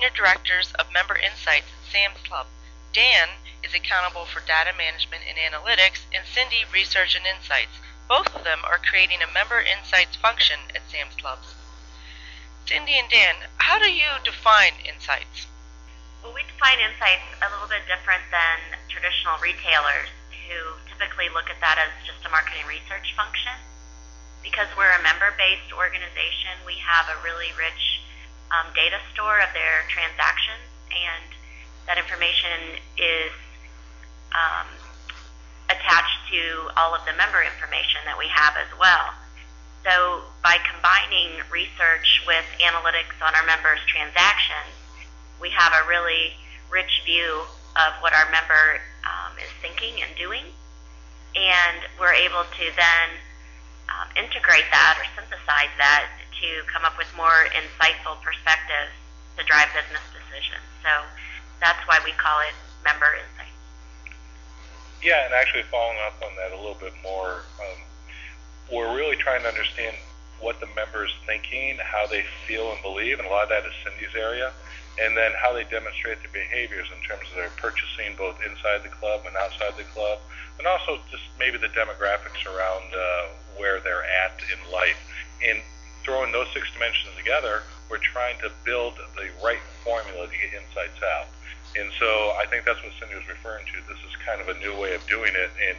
Senior Directors of Member Insights at Sam's Club. Dan is accountable for data management and analytics, and Cindy, research and insights. Both of them are creating a Member Insights function at Sam's Clubs. Cindy and Dan, how do you define insights? Well, we define insights a little bit different than traditional retailers who typically look at that as just a marketing research function. Because we're a member-based organization, we have a really rich data store of their transactions, and that information is attached to all of the member information that we have as well. So by combining research with analytics on our members' transactions, we have a really rich view of what our member is thinking and doing, and we're able to then integrate that or synthesize that to come up with more insightful perspectives to drive business decisions. So that's why we call it Member Insights. Yeah, and actually following up on that a little bit more, we're really trying to understand what the member's thinking, how they feel and believe, and a lot of that is Cindy's area, and then how they demonstrate their behaviors in terms of their purchasing both inside the club and outside the club, and also just maybe the demographics around where they're at in life. And throwing those 6 dimensions together, we're trying to build the right formula to get insights out. And so I think that's what Cindy was referring to. This is kind of a new way of doing it, and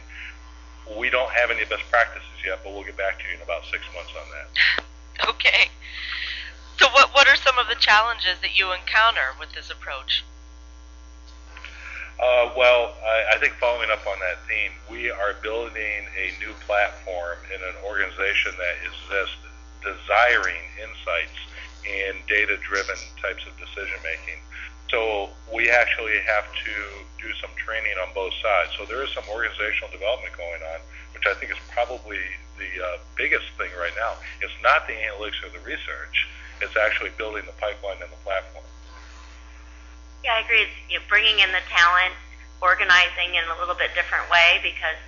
we don't have any best practices yet, but we'll get back to you in about 6 months on that. Okay. So what are some of the challenges that you encounter with this approach? Well, I think following up on that theme, we are building a new platform in an organization that is just desiring insights and data-driven types of decision-making. So we actually have to do some training on both sides. So there is some organizational development going on, which I think is probably the biggest thing right now. It's not the analytics or the research. It's actually building the pipeline and the platform. Yeah, I agree. It's bringing in the talent, organizing in a little bit different way because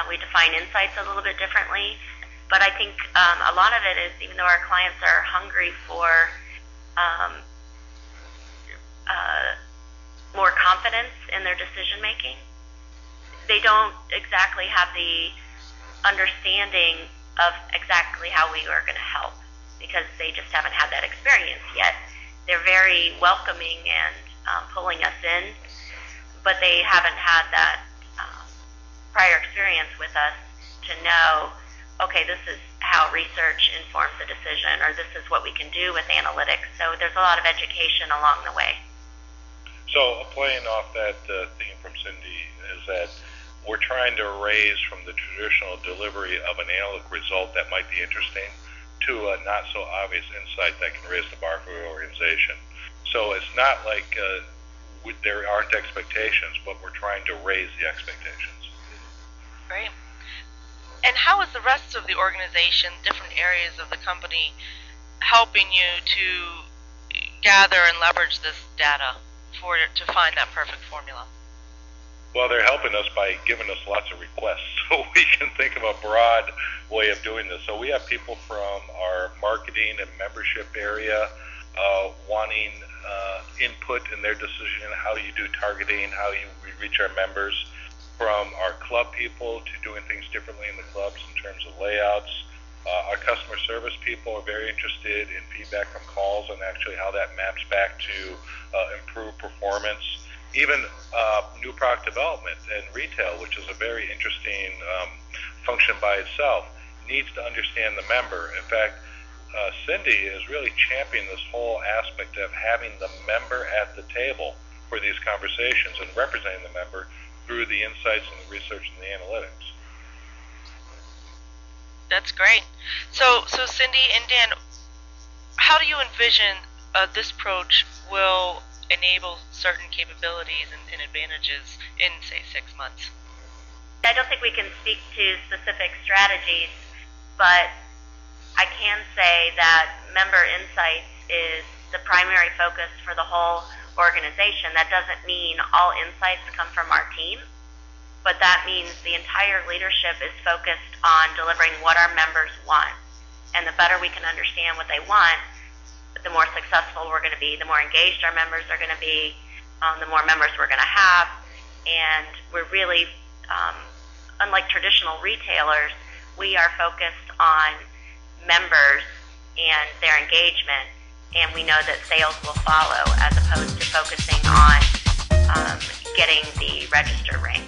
we define insights a little bit differently. But I think a lot of it is, even though our clients are hungry for more confidence in their decision making, they don't exactly have the understanding of exactly how we are going to help because they just haven't had that experience yet. They're very welcoming and pulling us in, but they haven't had that prior experience with us to know, okay, this is how research informs a decision, or this is what we can do with analytics. So there's a lot of education along the way. So playing off that theme from Cindy is that we're trying to raise from the traditional delivery of an analytic result that might be interesting to a not so obvious insight that can raise the bar for the organization. So it's not like there aren't expectations, but we're trying to raise the expectations. Great. And how is the rest of the organization, different areas of the company, helping you to gather and leverage this data to find that perfect formula? Well, they're helping us by giving us lots of requests, so we can think of a broad way of doing this. So we have people from our marketing and membership area wanting input in their decision on how you do targeting, how we reach our members, from our club people to doing things differently in the clubs in terms of layouts. Our customer service people are very interested in feedback from calls and actually how that maps back to improve performance. Even new product development and retail, which is a very interesting function by itself, needs to understand the member. In fact, Cindy is really championing this whole aspect of having the member at the table for these conversations and representing the member through the insights and the research and the analytics. That's great. So Cindy and Dan, how do you envision this approach will enable certain capabilities and advantages in, say, 6 months? I don't think we can speak to specific strategies, but I can say that member insights is the primary focus for the whole organization. That doesn't mean all insights come from our team, but that means the entire leadership is focused on delivering what our members want. And the better we can understand what they want, the more successful we're going to be, the more engaged our members are going to be, the more members we're going to have. And we're really, unlike traditional retailers, we are focused on members and their engagement, and we know that sales will follow as opposed to focusing on getting the register ring.